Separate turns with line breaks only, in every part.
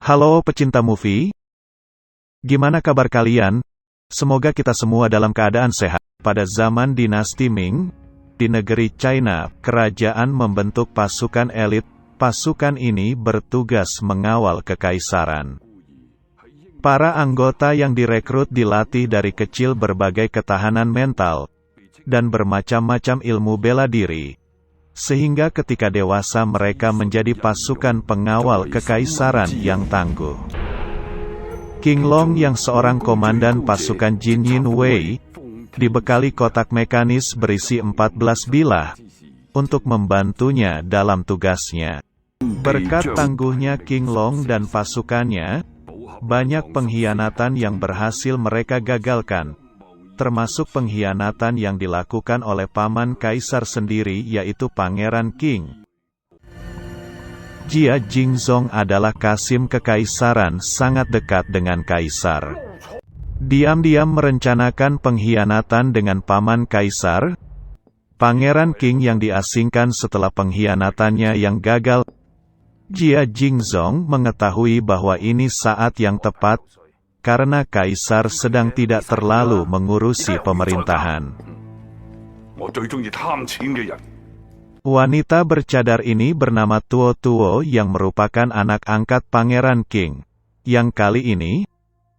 Halo pecinta movie, gimana kabar kalian? Semoga kita semua dalam keadaan sehat. Pada zaman dinasti Ming, di negeri China, kerajaan membentuk pasukan elit. Pasukan ini bertugas mengawal kekaisaran. Para anggota yang direkrut dilatih dari kecil berbagai ketahanan mental, dan bermacam-macam ilmu bela diri. Sehingga ketika dewasa mereka menjadi pasukan pengawal kekaisaran yang tangguh. King Long yang seorang komandan pasukan Jin Yin Wei, dibekali kotak mekanis berisi 14 bilah, untuk membantunya dalam tugasnya. Berkat tangguhnya King Long dan pasukannya, banyak pengkhianatan yang berhasil mereka gagalkan. Termasuk pengkhianatan yang dilakukan oleh paman kaisar sendiri yaitu Pangeran Qing. Jia Jingzong adalah kasim kekaisaran sangat dekat dengan kaisar. Diam-diam merencanakan pengkhianatan dengan paman kaisar. Pangeran Qing yang diasingkan setelah pengkhianatannya yang gagal. Jia Jingzong mengetahui bahwa ini saat yang tepat, karena kaisar sedang tidak terlalu mengurusi pemerintahan. Wanita bercadar ini bernama Tuo Tuo yang merupakan anak angkat Pangeran Qing, yang kali ini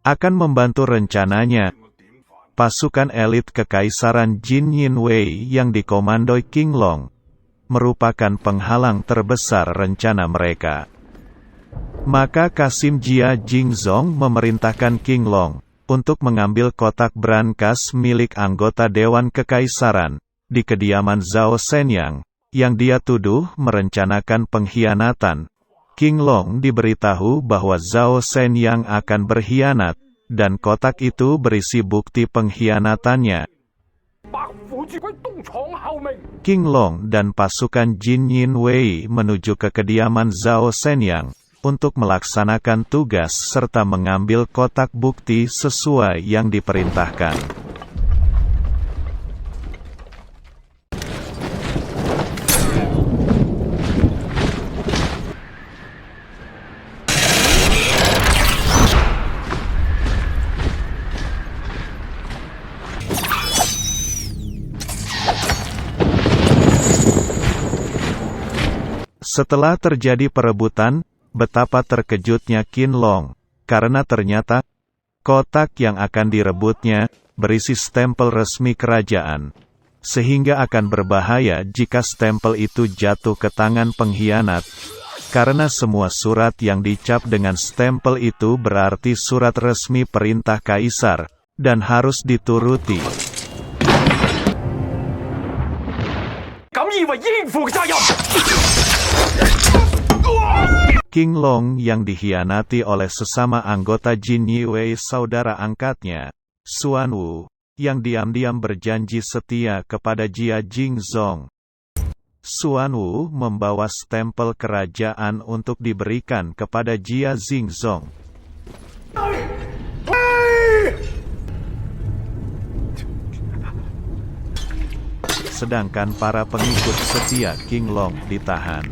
akan membantu rencananya. Pasukan elit kekaisaran Jin Yin Wei yang dikomandoi King Long, merupakan penghalang terbesar rencana mereka. Maka Kasim Jia Jingzong memerintahkan King Long untuk mengambil kotak brankas milik anggota Dewan Kekaisaran di kediaman Zhao Shenyang, yang dia tuduh merencanakan pengkhianatan. King Long diberitahu bahwa Zhao Shenyang akan berkhianat, dan kotak itu berisi bukti pengkhianatannya. King Long dan pasukan Jin Yin Wei menuju ke kediaman Zhao Shenyang untuk melaksanakan tugas serta mengambil kotak bukti sesuai yang diperintahkan. Setelah terjadi perebutan, betapa terkejutnya King Long, karena ternyata kotak yang akan direbutnya berisi stempel resmi kerajaan, sehingga akan berbahaya jika stempel itu jatuh ke tangan pengkhianat, karena semua surat yang dicap dengan stempel itu berarti surat resmi perintah kaisar, dan harus dituruti. King Long yang dikhianati oleh sesama anggota Jin Yin Wei saudara angkatnya, Xuan Wu, yang diam-diam berjanji setia kepada Jia Jingzong. Xuan Wu membawa stempel kerajaan untuk diberikan kepada Jia Jingzong. Sedangkan para pengikut setia King Long ditahan.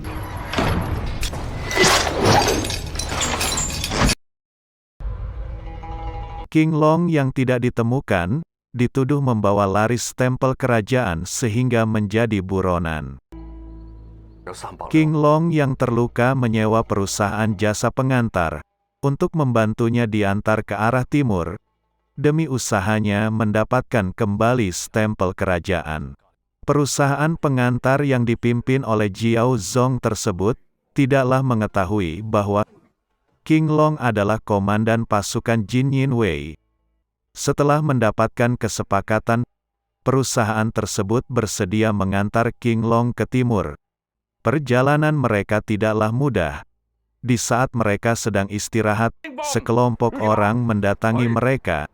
King Long yang tidak ditemukan, dituduh membawa laris stempel kerajaan sehingga menjadi buronan. King Long yang terluka menyewa perusahaan jasa pengantar, untuk membantunya diantar ke arah timur, demi usahanya mendapatkan kembali stempel kerajaan. Perusahaan pengantar yang dipimpin oleh Jiao Zong tersebut, tidaklah mengetahui bahwa King Long adalah komandan pasukan Jin Yin Wei. Setelah mendapatkan kesepakatan, perusahaan tersebut bersedia mengantar King Long ke timur. Perjalanan mereka tidaklah mudah. Di saat mereka sedang istirahat, sekelompok orang mendatangi mereka.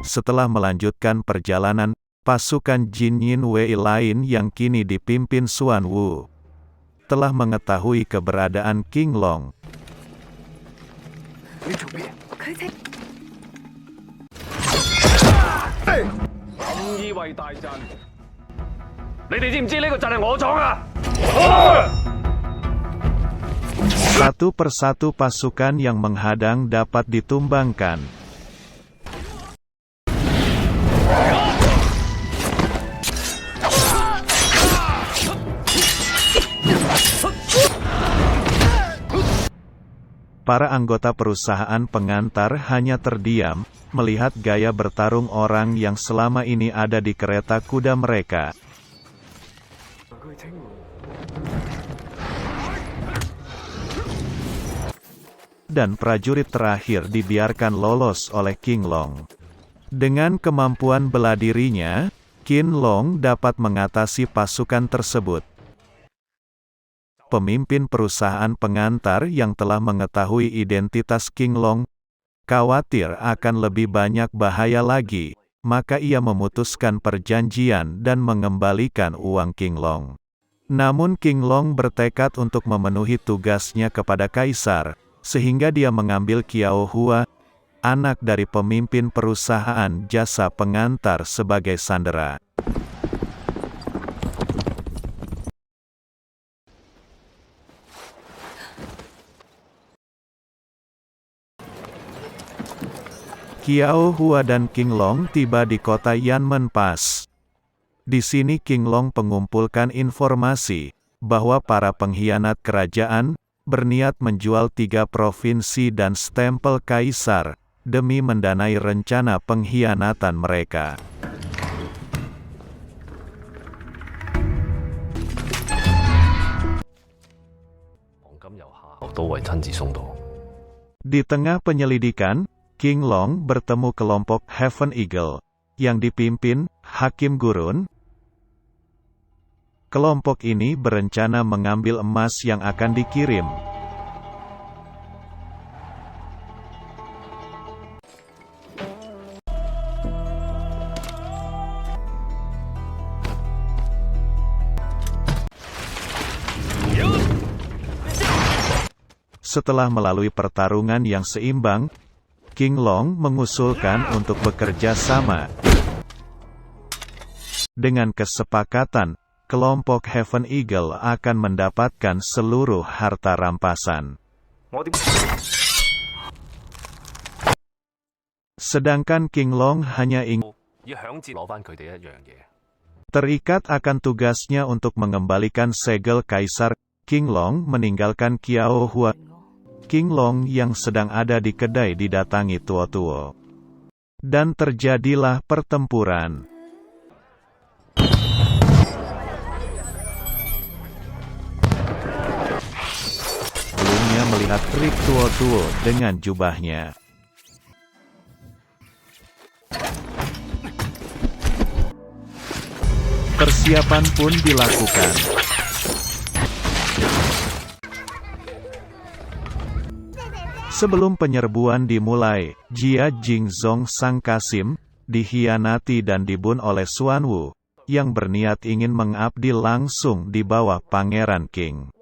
Setelah melanjutkan perjalanan, pasukan Jin Yin Wei lain yang kini dipimpin Xuan Wu telah mengetahui keberadaan King Long.
你做咩？
佢哋
引以為大陣。你哋知唔知呢個陣係我闖啊？
Satu persatu pasukan yang menghadang dapat ditumbangkan. Para anggota perusahaan pengantar hanya terdiam, melihat gaya bertarung orang yang selama ini ada di kereta kuda mereka. Dan prajurit terakhir dibiarkan lolos oleh King Long. Dengan kemampuan bela dirinya, King Long dapat mengatasi pasukan tersebut. Pemimpin perusahaan pengantar yang telah mengetahui identitas King Long, khawatir akan lebih banyak bahaya lagi, maka ia memutuskan perjanjian dan mengembalikan uang King Long. Namun King Long bertekad untuk memenuhi tugasnya kepada Kaisar, sehingga dia mengambil Qiao Hua, anak dari pemimpin perusahaan jasa pengantar sebagai sandera. Qiao Hua dan King Long tiba di kota Yanmen Pass. Di sini King Long mengumpulkan informasi bahwa para pengkhianat kerajaan berniat menjual 3 provinsi dan stempel kaisar demi mendanai rencana pengkhianatan mereka. Di tengah penyelidikan, King Long bertemu kelompok Heaven Eagle yang dipimpin Hakim Gurun. Kelompok ini berencana mengambil emas yang akan dikirim. Setelah melalui pertarungan yang seimbang, King Long mengusulkan untuk bekerja sama. Dengan kesepakatan, kelompok Heaven Eagle akan mendapatkan seluruh harta rampasan. Sedangkan King Long hanya ingin terikat akan tugasnya untuk mengembalikan segel kaisar. King Long meninggalkan Qiao Hua. King Long yang sedang ada di kedai didatangi Tuo-Tuo. Dan terjadilah pertempuran. Sebelumnya melihat trik Tuo-Tuo dengan jubahnya. Persiapan pun dilakukan. Sebelum penyerbuan dimulai, Jia Jingzong Sang Kasim dikhianati dan dibunuh oleh Xuan Wu, yang berniat ingin mengabdi langsung di bawah Pangeran Qing.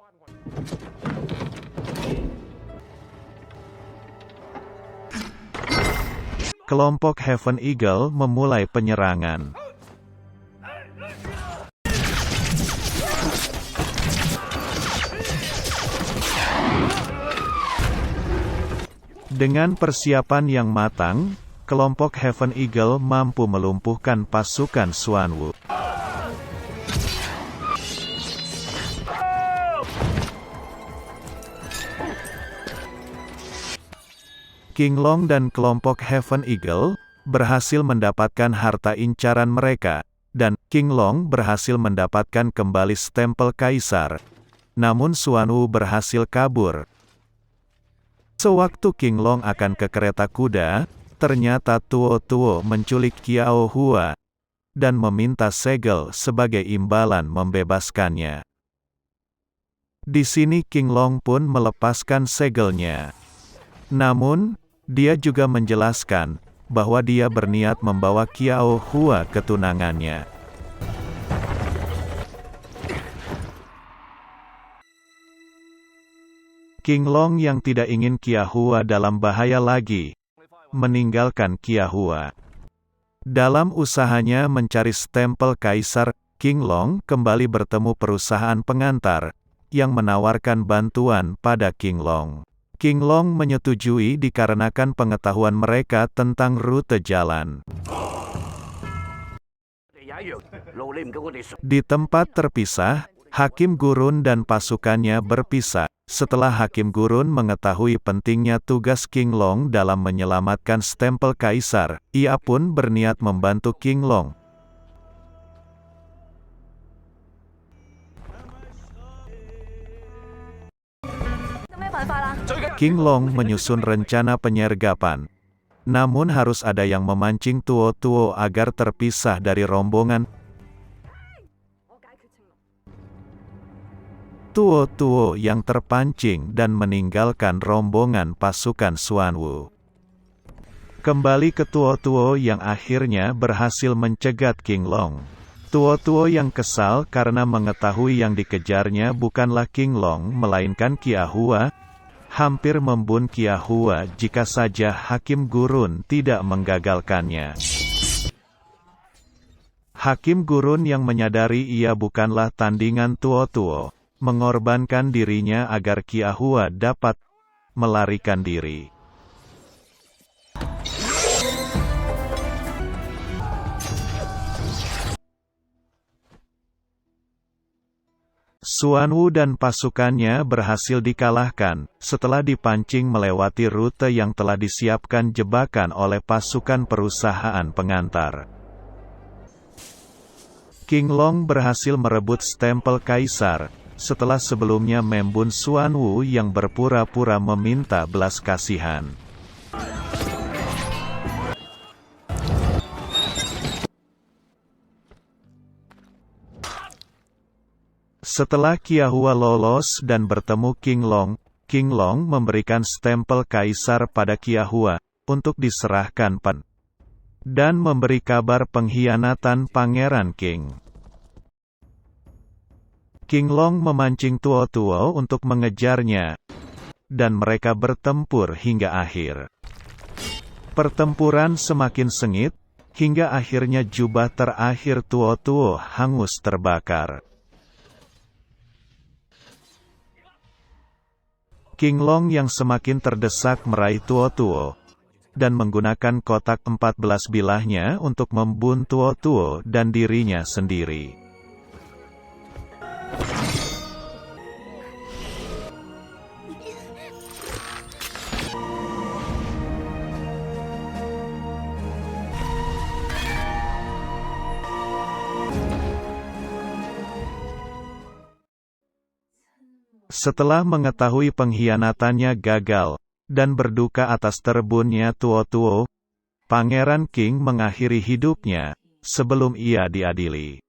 Kelompok Heaven Eagle memulai penyerangan. Dengan persiapan yang matang, kelompok Heaven Eagle mampu melumpuhkan pasukan Xuan Wu. King Long dan kelompok Heaven Eagle berhasil mendapatkan harta incaran mereka, dan King Long berhasil mendapatkan kembali stempel kaisar. Namun Xuan Wu berhasil kabur. Sewaktu King Long akan ke kereta kuda, ternyata Tuo-Tuo menculik Qiao Hua dan meminta segel sebagai imbalan membebaskannya. Di sini King Long pun melepaskan segelnya. Namun, dia juga menjelaskan bahwa dia berniat membawa Qiao Hua ke tunangannya. King Long yang tidak ingin Qiahua dalam bahaya lagi, meninggalkan Qiahua. Dalam usahanya mencari stempel kaisar, King Long kembali bertemu perusahaan pengantar, yang menawarkan bantuan pada King Long. King Long menyetujui dikarenakan pengetahuan mereka tentang rute jalan. Di tempat terpisah, Hakim Gurun dan pasukannya berpisah. Setelah Hakim Gurun mengetahui pentingnya tugas King Long dalam menyelamatkan stempel kaisar, ia pun berniat membantu King Long. King Long menyusun rencana penyergapan. Namun harus ada yang memancing Tuo agar terpisah dari rombongan. Tuo yang terpancing dan meninggalkan rombongan pasukan Xuanwu. Kembali ke Tuo yang akhirnya berhasil mencegat King Long. Tuo yang kesal karena mengetahui yang dikejarnya bukanlah King Long melainkan Qiahua, hampir membunuh Qiahua jika saja Hakim Gurun tidak menggagalkannya. Hakim Gurun yang menyadari ia bukanlah tandingan Tuo, mengorbankan dirinya agar Qiahua dapat melarikan diri. Xuanwu dan pasukannya berhasil dikalahkan, setelah dipancing melewati rute yang telah disiapkan jebakan oleh pasukan perusahaan pengantar. King Long berhasil merebut stempel kaisar, setelah sebelumnya membunuh Xuanwu yang berpura-pura meminta belas kasihan. Setelah Qiahua lolos dan bertemu King Long memberikan stempel kaisar pada Qiahua, untuk diserahkan dan memberi kabar pengkhianatan Pangeran King. King Long memancing Tuo untuk mengejarnya, dan mereka bertempur hingga akhir. Pertempuran semakin sengit, hingga akhirnya jubah terakhir Tuo hangus terbakar. King Long yang semakin terdesak meraih Tuo, dan menggunakan kotak 14 bilahnya untuk membunuh Tuo dan dirinya sendiri. Setelah mengetahui pengkhianatannya gagal, dan berduka atas terbunuhnya Tuo, Pangeran King mengakhiri hidupnya, sebelum ia diadili.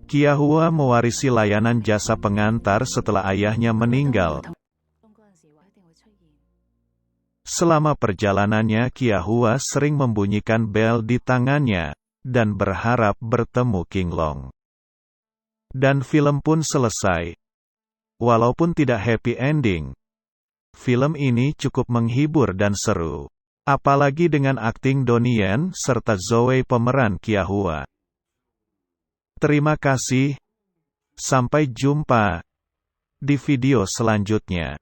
Qiahua mewarisi layanan jasa pengantar setelah ayahnya meninggal. Selama perjalanannya Qiahua sering membunyikan bel di tangannya, dan berharap bertemu King Long. Dan film pun selesai. Walaupun tidak happy ending, film ini cukup menghibur dan seru. Apalagi dengan akting Donnie Yen serta Zoe pemeran Qiahua. Terima kasih. Sampai jumpa di video selanjutnya.